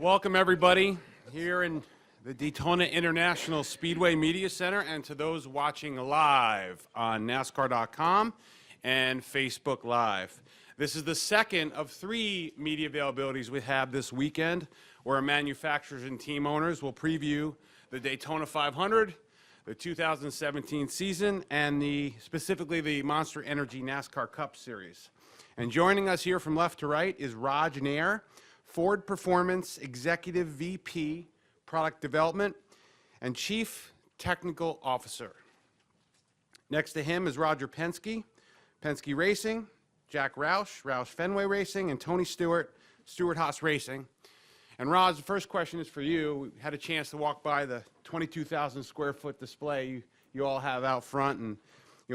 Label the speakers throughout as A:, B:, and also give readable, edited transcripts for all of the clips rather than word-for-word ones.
A: Welcome, everybody, here in the Daytona International Speedway Media Center, and to those watching live on NASCAR.com and Facebook Live. This is the second of 3 media availabilities we have this weekend, where manufacturers and team owners will preview the Daytona 500, the 2017 season, and specifically the Monster Energy NASCAR Cup Series. And joining us here from left to right is Nair, Ford Performance Executive VP, Product Development, and Chief Technical Officer. Next to him is Roger Penske, Penske Racing, Jack Roush, Roush Fenway Racing, and Tony Stewart, Stewart-Haas Racing. And Roz, the first question is for you. We had a chance to walk by the 22,000 square foot display you all have out front, and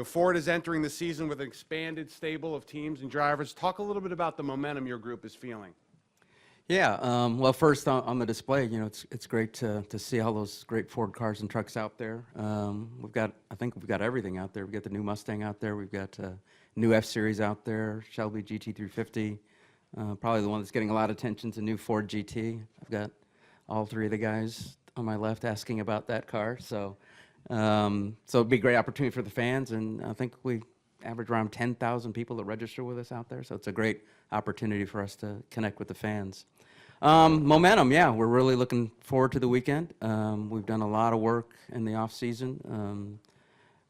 A: Ford is entering the season with an expanded stable of teams and drivers. Talk a little bit about the momentum your group is feeling.
B: Yeah, well, first on the display, it's great to see all those great Ford cars and trucks out there. I think we've got everything out there. We've got the new Mustang out there. We've got new F-Series out there, Shelby GT350. Probably the one that's getting a lot of attention is a new Ford GT. I've got all 3 of the guys on my left asking about that car. So it'd be a great opportunity for the fans, and I think we average around 10,000 people that register with us out there. So it's a great opportunity for us to connect with the fans. Momentum, yeah, we're really looking forward to the weekend. We've done a lot of work in the off season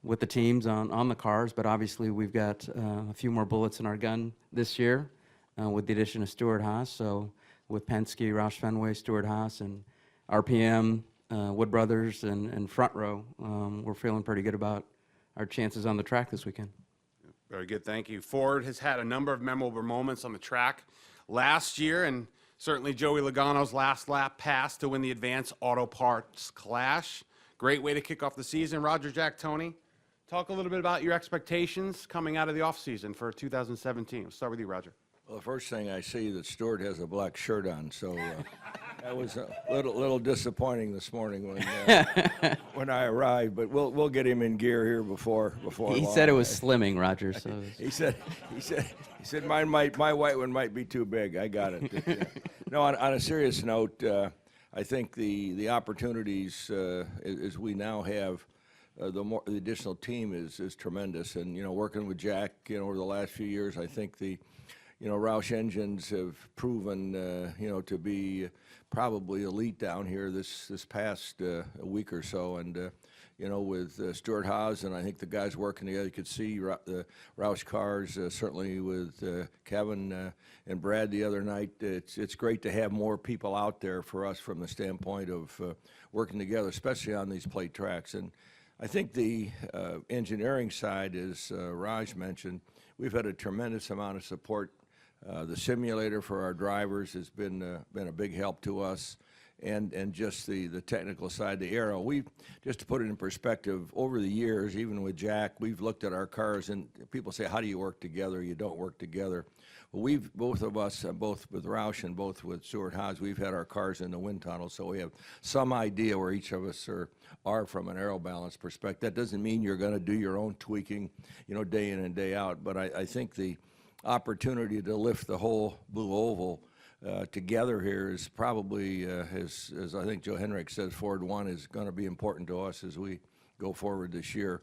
B: with the teams on the cars, but obviously we've got a few more bullets in our gun this year with the addition of Stewart-Haas. So with Penske, Roush Fenway, Stewart-Haas, and RPM, Wood Brothers, and Front Row, we're feeling pretty good about our chances on the track this weekend.
A: Very good, thank you. Ford has had a number of memorable moments on the track last year, and certainly Joey Logano's last lap pass to win the Advanced Auto Parts Clash. Great way to kick off the season. Roger, Jack, Tony, talk a little bit about your expectations coming out of the offseason for 2017. We'll start with you, Roger.
C: Well, the first thing I see that Stewart has a black shirt on, so that was a little disappointing this morning when I arrived. But we'll get him in gear here before long.
B: He said it was slimming, Roger. So
C: he said my white one might be too big. I got it. No, on a serious note, I think the opportunities as we now have. The additional team is tremendous, and working with Jack over the last few years, I think the Roush engines have proven to be probably elite down here this past week or so, and with Stewart-Haas, and I think the guys working together, you could see the Roush cars certainly with Kevin and Brad the other night. It's great to have more people out there for us from the standpoint of working together, especially on these plate tracks. And I think the engineering side, as Raj mentioned, we've had a tremendous amount of support. The simulator for our drivers has been a big help to us, and just the technical side, the aero. Just to put it in perspective, over the years, even with Jack, we've looked at our cars, and people say, how do you work together? You don't work together. Well, both of us, both with Roush and both with Stewart-Haas, we've had our cars in the wind tunnel, so we have some idea where each of us are from an aero balance perspective. That doesn't mean you're going to do your own tweaking, day in and day out, but I think the opportunity to lift the whole Blue Oval together here is probably, as I think Joe Henrik says, Ford One is going to be important to us as we go forward this year.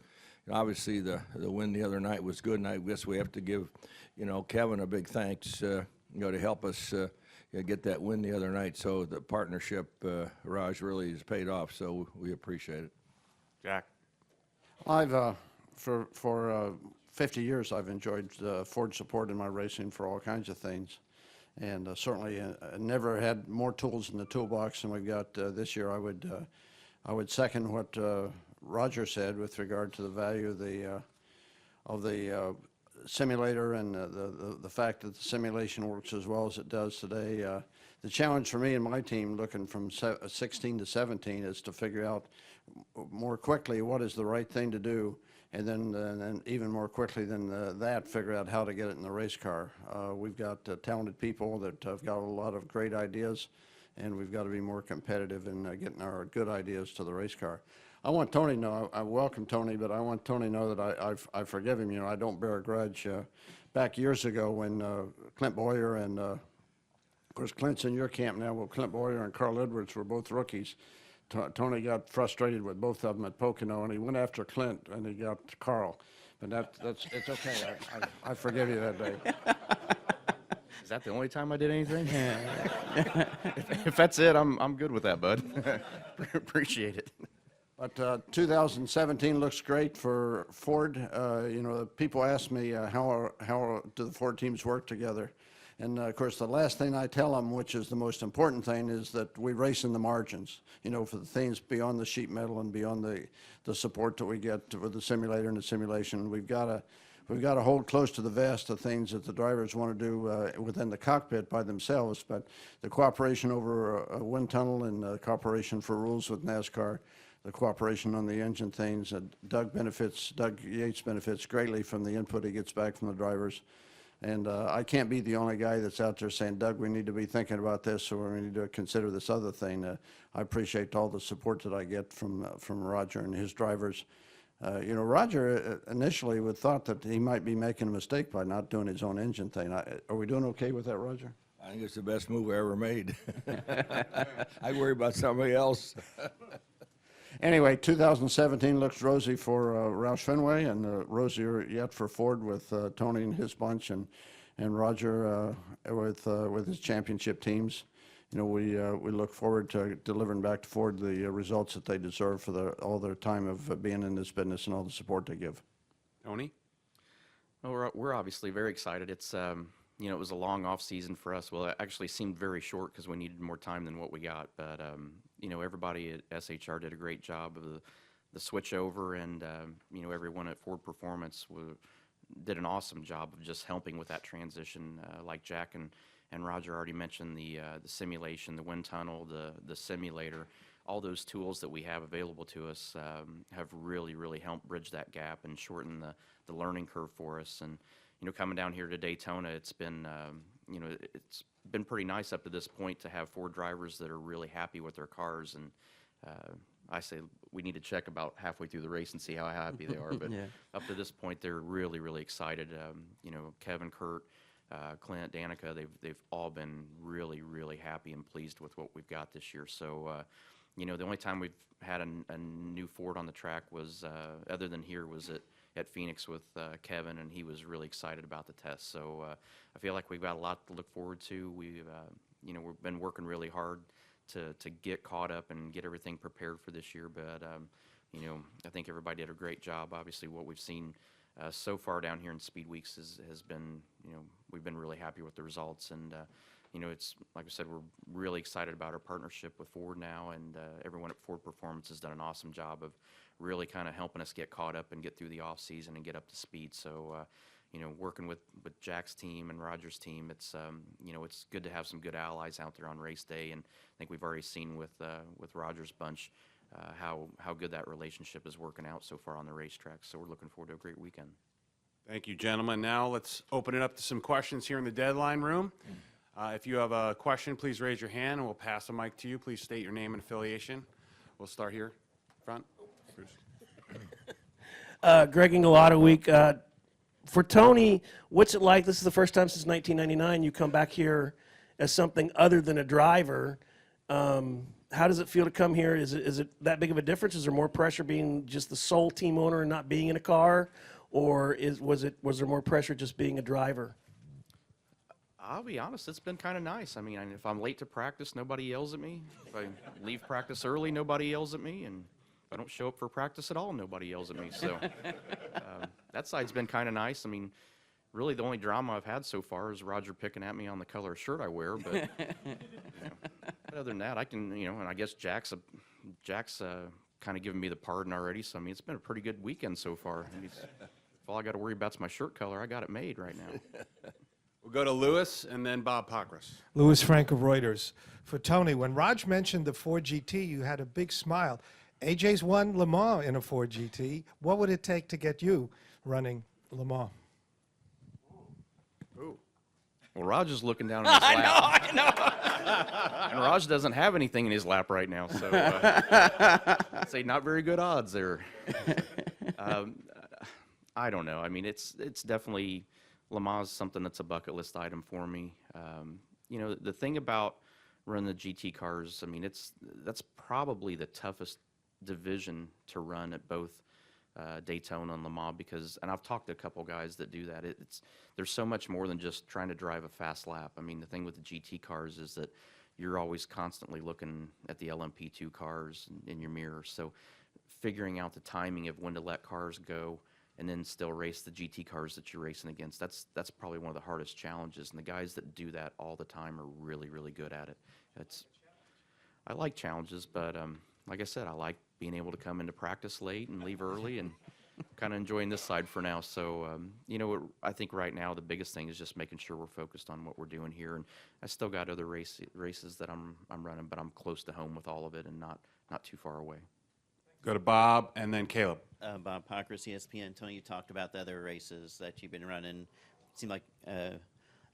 C: Obviously, the win the other night was good, and I guess we have to give, Kevin a big thanks, to help us get that win the other night. So the partnership, Raj, really has paid off. So we appreciate it.
A: Jack,
D: I've for 50 years I've enjoyed Ford support in my racing for all kinds of things, and certainly never had more tools in the toolbox than we've got this year. I would second what Roger said with regard to the value of the simulator and the fact that the simulation works as well as it does today. The challenge for me and my team looking from 16 to 17 is to figure out more quickly what is the right thing to do, and then even more quickly than that, figure out how to get it in the race car. We've got talented people that have got a lot of great ideas, and we've got to be more competitive in getting our good ideas to the race car. I want Tony to know, I welcome Tony, but I want Tony to know that I forgive him. I don't bear a grudge. Back years ago when Clint Boyer and Of course, Clint's in your camp now. Well, Clint Boyer and Carl Edwards were both rookies. Tony got frustrated with both of them at Pocono, and he went after Clint, and he got Carl. But it's okay. I forgive you that day.
E: Is that the only time I did anything? If that's it, I'm good with that, bud. Appreciate it.
D: But 2017 looks great for Ford. People ask me how do the Ford teams work together, and of course the last thing I tell them, which is the most important thing, is that we race in the margins. For the things beyond the sheet metal and beyond the support that we get with the simulator and the simulation, we've got to hold close to the vest the things that the drivers want to do within the cockpit by themselves. But the cooperation over a wind tunnel and the cooperation for rules with NASCAR, the cooperation on the engine things, Doug Yates benefits greatly from the input he gets back from the drivers. And I can't be the only guy that's out there saying, Doug, we need to be thinking about this, or we need to consider this other thing. I appreciate all the support that I get from Roger and his drivers. Roger initially would thought that he might be making a mistake by not doing his own engine thing. Are we doing okay with that, Roger?
C: I think it's the best move I ever made. I worry about somebody else.
D: Anyway, 2017 looks rosy for Roush Fenway, and rosier yet for Ford with Tony and his bunch, and Roger with his championship teams. We look forward to delivering back to Ford the results that they deserve for all their time of being in this business and all the support they give.
A: Tony?
E: Well, we're obviously very excited. It's it was a long off season for us. Well, it actually seemed very short because we needed more time than what we got. But everybody at SHR did a great job of the switch over, and everyone at Ford Performance did an awesome job of just helping with that transition. Like Jack and Roger already mentioned, the simulation, the wind tunnel, the simulator, all those tools that we have available to us have really helped bridge that gap and shorten the learning curve for us. And coming down here to Daytona, it's been it's been pretty nice up to this point to have Ford drivers that are really happy with their cars. And I say we need to check about halfway through the race and see how happy they are. But
B: Yeah.
E: up to this point, they're really excited. Kevin, Kurt, Clint, Danica, they've all been really happy and pleased with what we've got this year. So, the only time we've had a new Ford on the track was, other than here, was at Phoenix with Kevin, and he was really excited about the test. So I feel like we've got a lot to look forward to. We've been working really hard to get caught up and get everything prepared for this year. But I think everybody did a great job. Obviously, what we've seen so far down here in Speed Weeks has been, we've been really happy with the results. And it's like I said, we're really excited about our partnership with Ford now, and everyone at Ford Performance has done an awesome job of really kind of helping us get caught up and get through the off season and get up to speed. So working with Jack's team and Roger's team, it's it's good to have some good allies out there on race day, and I think we've already seen with Roger's bunch how good that relationship is working out so far on the racetrack. So we're looking forward to a great weekend.
A: Thank you, gentlemen. Now let's open it up to some questions here in the deadline room. If you have a question, please raise your hand and we'll pass the mic to you. Please state your name and affiliation. We'll start here, front. Bruce.
F: Greg Ingalato week. For Tony, what's it like? This is the first time since 1999 you come back here as something other than a driver. How does it feel to come here? Is it that big of a difference? Is there more pressure being just the sole team owner and not being in a car, or was there more pressure just being a driver?
E: I'll be honest, it's been kind of nice. I mean, if I'm late to practice, nobody yells at me. If I leave practice early, nobody yells at me. And if I don't show up for practice at all, nobody yells at me. So that side's been kind of nice. I mean, really the only drama I've had so far is Roger picking at me on the color of shirt I wear. But, but other than that, I can, and I guess Jack's kind of given me the pardon already. So, I mean, it's been a pretty good weekend so far. I mean, if all I got to worry about is my shirt color, I got it made right now.
A: We'll go to Lewis and then Bob Pockris.
G: Louis Frank of Reuters. For Tony, when Raj mentioned the Ford GT, you had a big smile. AJ's won Le Mans in a Ford GT. What would it take to get you running Le Mans?
A: Ooh.
E: Well, Raj is looking down at his lap. I know. And Raj doesn't have anything in his lap right now, so I'd say not very good odds there. I don't know. I mean, it's definitely Le Mans is something that's a bucket list item for me. you know, the thing about running the GT cars, I mean, that's probably the toughest division to run at both Daytona and Le Mans because, and I've talked to a couple guys that do that. There's so much more than just trying to drive a fast lap. I mean, the thing with the GT cars is that you're always constantly looking at the LMP2 cars in your mirror. So figuring out the timing of when to let cars go and then still race the GT cars that you're racing against, that's probably one of the hardest challenges. And the guys that do that all the time are really, really good at it. I like challenges, but like I said, I like being able to come into practice late and leave early and kind of enjoying this side for now. So, you know, I think right now the biggest thing is just making sure we're focused on what we're doing here. And I still got other races that I'm running, but I'm close to home with all of it and not too far away.
A: Go to Bob and then Caleb.
H: Bob Pockris, ESPN. Tony, you talked about the other races that you've been running. It seemed like, I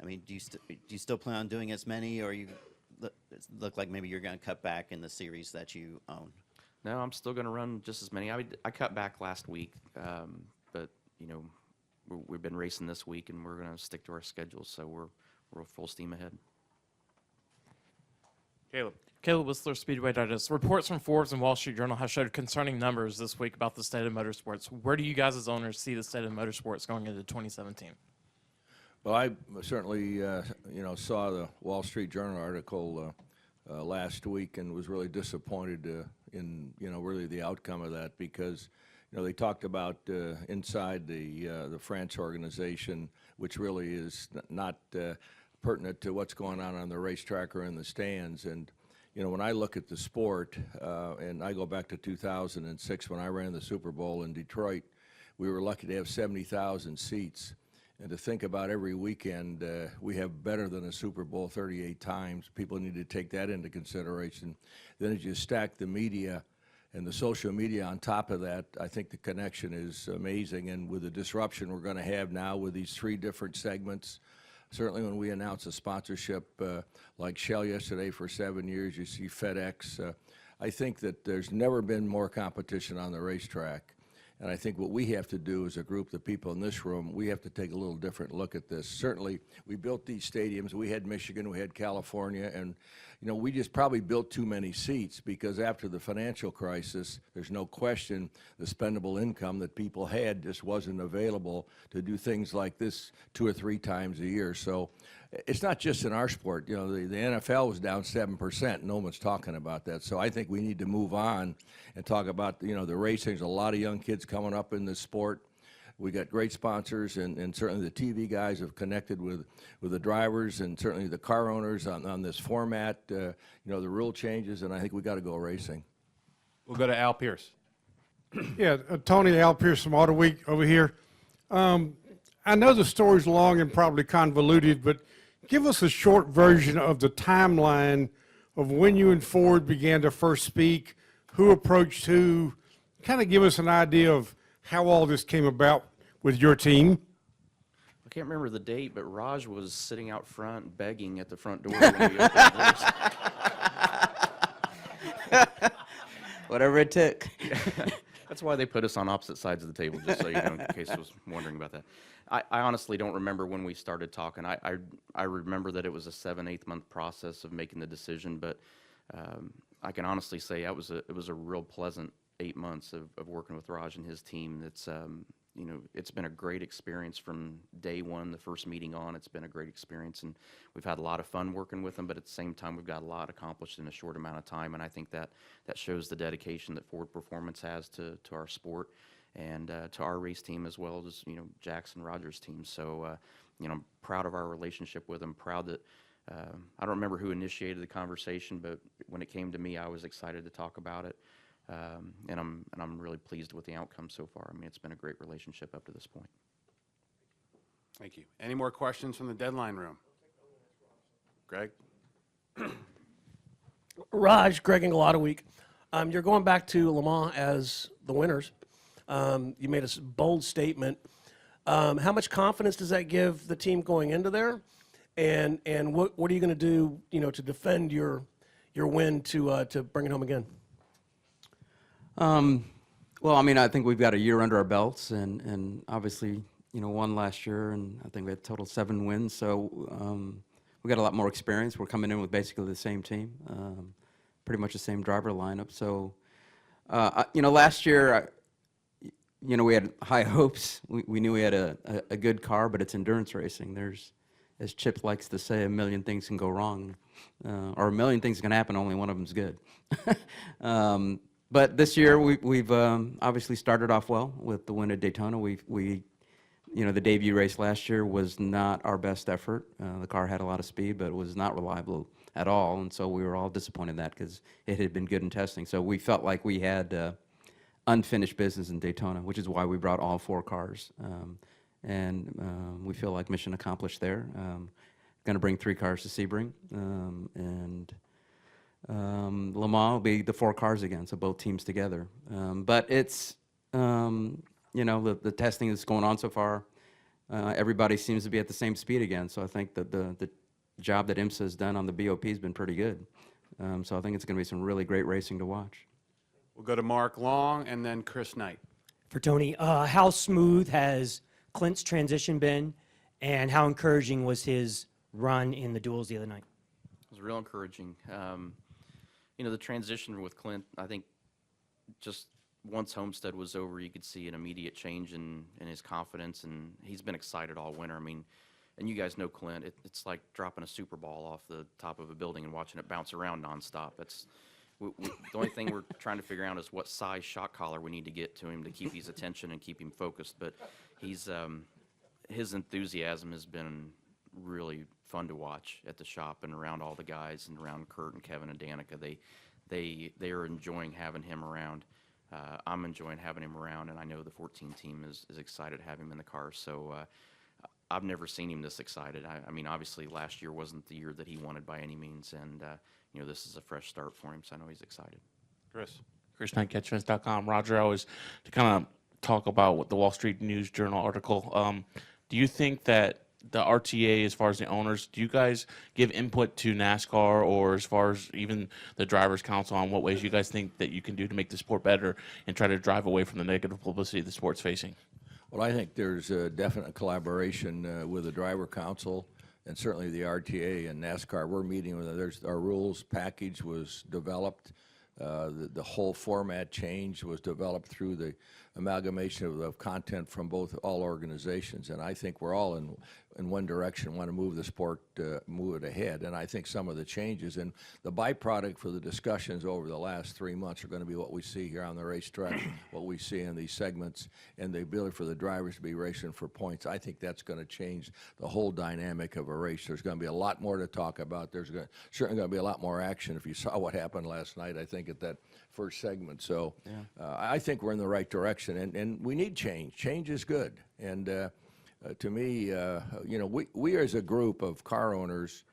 H: mean, do you still plan on doing as many, or you look like maybe you're going to cut back in the series that you own?
E: No, I'm still going to run just as many. I cut back last week, but you know, we've been racing this week, and we're going to stick to our schedule. So we're full steam ahead.
A: Caleb.
I: Caleb Whistler, Speedway Digest. Reports from Forbes and Wall Street Journal have showed concerning numbers this week about the state of motorsports. Where do you guys as owners see the state of motorsports going into 2017?
C: Well, I certainly, you know, saw the Wall Street Journal article last week and was really disappointed in, you know, really the outcome of that because, you know, they talked about inside the France organization, which really is not pertinent to what's going on the racetrack or in the stands. And, you know, when I look at the sport, and I go back to 2006 when I ran the Super Bowl in Detroit, we were lucky to have 70,000 seats. And to think about every weekend, we have better than a Super Bowl 38 times. People need to take that into consideration. Then as you stack the media and the social media on top of that, I think the connection is amazing. And with the disruption we're going to have now with these 3 different segments, certainly when we announce a sponsorship like Shell yesterday for 7 years, you see FedEx. I think that there's never been more competition on the racetrack. And I think what we have to do as a group of people in this room, we have to take a little different look at this. Certainly, we built these stadiums. We had Michigan, we had California, and you know, we just probably built too many seats because after the financial crisis, there's no question the spendable income that people had just wasn't available to do things like this 2 or 3 times a year. So it's not just in our sport. You know, the NFL was down 7%. No one's talking about that. So I think we need to move on and talk about, you know, the racing. There's a lot of young kids coming up in this sport. We got great sponsors, and certainly the TV guys have connected with the drivers and certainly the car owners on this format. You know, the rule changes, and I think we got to go racing.
A: We'll go to Al Pierce.
J: Yeah, Tony, Al Pierce from Auto Week over here. I know the story's long and probably convoluted, but give us a short version of the timeline of when you and Ford began to first speak, who approached who. Kind of give us an idea of how all this came about with your team.
E: I can't remember the date, but Raj was sitting out front begging at the front door when we opened the doors.
B: Whatever it took.
E: That's why they put us on opposite sides of the table, just so you know, in case I was wondering about that. I honestly don't remember when we started talking. I remember that it was a 7-8 month process of making the decision, but I can honestly say it was a real pleasant 8 months of working with Raj and his team. It's you know, it's been a great experience from day one, the first meeting on. It's been a great experience, and we've had a lot of fun working with them, but at the same time, we've got a lot accomplished in a short amount of time, and I think that shows the dedication that Ford Performance has to our sport and to our race team, as well as, you know, Jackson Rogers' team. So, you know, I'm proud of our relationship with them, proud that I don't remember who initiated the conversation, but when it came to me, I was excited to talk about it. And I'm really pleased with the outcome so far. I mean, it's been a great relationship up to this point.
A: Thank you. Any more questions from the deadline room? Greg?
F: Raj, Greg Engelada Week. You're going back to Le Mans as the winners. You made a bold statement. How much confidence does that give the team going into there? And what are you going to do, you know, to defend your win to bring it home again?
B: Well, I mean, I think we've got a year under our belts, and obviously, you know, won last year, and I think we had total 7 wins. So we got a lot more experience. We're coming in with basically the same team, pretty much the same driver lineup. So, last year, we had high hopes. We knew we had a good car, but it's endurance racing. There's, as Chip likes to say, a million things can go wrong, or a million things can happen, only one of them's good. But this year, we've obviously started off well with the win at Daytona. The debut race last year was not our best effort. The car had a lot of speed, but it was not reliable at all, and so we were all disappointed in that because it had been good in testing. So we felt like we had unfinished business in Daytona, which is why we brought all 4 cars. We feel like mission accomplished there. Going to bring 3 cars to Sebring, and Le Mans will be the 4 cars again, so both teams together. But it's, the testing that's going on so far, everybody seems to be at the same speed again. So I think that the job that IMSA has done on the BOP has been pretty good. So I think it's going to be some really great racing to watch.
A: We'll go to Mark Long and then Chris Knight.
K: For Tony, how smooth has Clint's transition been, and how encouraging was his run in the duels the other night?
E: It was real encouraging. The transition with Clint, I think just once Homestead was over, you could see an immediate change in his confidence, and he's been excited all winter. I mean, and you guys know Clint, it's like dropping a super ball off the top of a building and watching it bounce around nonstop. The only thing we're trying to figure out is what size shock collar we need to get to him to keep his attention and keep him focused. But his enthusiasm has been really fun to watch at the shop and around all the guys and around Kurt and Kevin and Danica. They are enjoying having him around. I'm enjoying having him around, and I know the 14 team is excited to have him in the car. So I've never seen him this excited. I mean, obviously last year wasn't the year that he wanted by any means, and this is a fresh start for him, so I know he's excited.
L: Chris Knight, catchfence.com. Roger, I was to kind of talk about what the Wall Street News Journal article. Do you think that the RTA, as far as the owners, do you guys give input to NASCAR, or as far as even the Drivers' Council, on what ways you guys think that you can do to make the sport better and try to drive away from the negative publicity the sport's facing?
C: Well, I think there's a definite collaboration with the Driver Council and certainly the RTA and NASCAR. We're meeting with them. Our rules package was developed. The whole format change was developed through the amalgamation of content from all organizations, and I think we're all in one direction, want to move the sport, move it ahead. And I think some of the changes and the byproduct for the discussions over the last 3 months are going to be what we see here on the racetrack, what we see in these segments, and the ability for the drivers to be racing for points. I think that's going to change the whole dynamic of a race. There's going to be a lot more to talk about. There's certainly going to be a lot more action. If you saw what happened last night, I think at that first segment. So I think we're in the right direction, and we need change. Change is good. And to me, we as a group of car owners,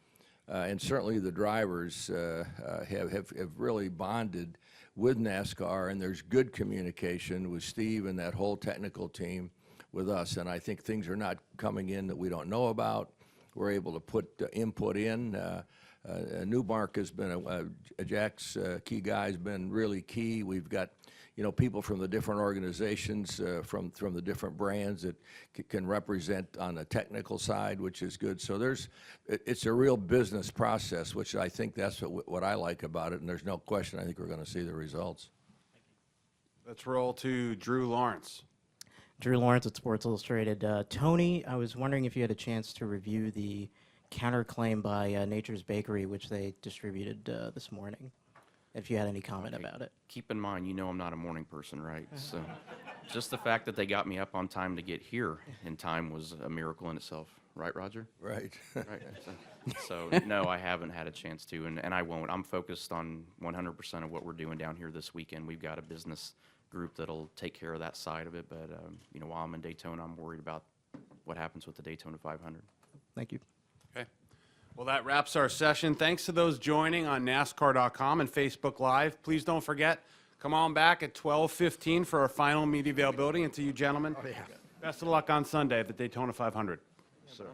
C: and certainly the drivers, have really bonded with NASCAR, and there's good communication with Steve and that whole technical team with us. And I think things are not coming in that we don't know about. We're able to put input in. Newmark has been Jack's key guy has been really key. We've got people from the different organizations, from the different brands that can represent on the technical side, which is good. So it's a real business process, which I think that's what I like about it. And there's no question, I think we're going to see the results.
A: Let's roll to Drew Lawrence.
K: Drew Lawrence at Sports Illustrated. Tony, I was wondering if you had a chance to review the counterclaim by Nature's Bakery, which they distributed this morning, if you had any comment about it.
E: Keep in mind, I'm not a morning person, right? So just the fact that they got me up on time to get here in time was a miracle in itself. Right, Roger?
C: Right.
E: Right. So no, I haven't had a chance to, and I won't. I'm focused on 100% of what we're doing down here this weekend. We've got a business group that'll take care of that side of it, but while I'm in Daytona, I'm worried about what happens with the Daytona 500.
K: Thank you.
A: Okay. Well, that wraps our session. Thanks to those joining on NASCAR.com and Facebook Live. Please don't forget, come on back at 12:15 for our final media availability. And to you gentlemen, best of luck on Sunday at the Daytona 500.
D: Sir.